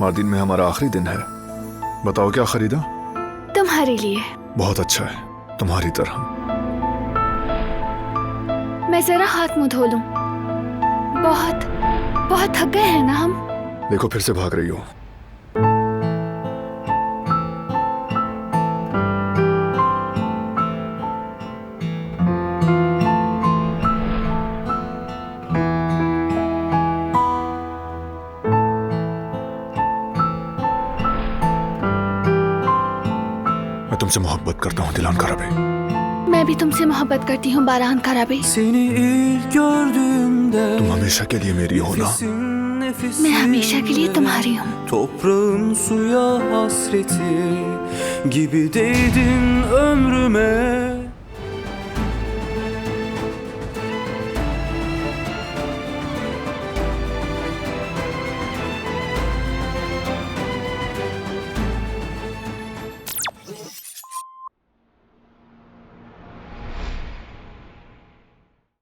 मार्दिन में हमारा आखिरी दिन है। बताओ क्या खरीदा? तुम्हारे लिए। बहुत अच्छा है, तुम्हारी तरह। मैं जरा हाथ मुंह धो लूं। बहुत बहुत थक गए हैं ना हम। देखो फिर से भाग रही हो। मैं तुमसे मोहब्बत करता हूँ दिलान कराबे। मैं भी तुमसे मोहब्बत करती हूँ बारान कराबे। तुम हमेशा के लिए मेरी हो ना? मैं हमेशा के लिए तुम्हारी हूँ। Toprağın suya hasreti gibi değdin ömrüme.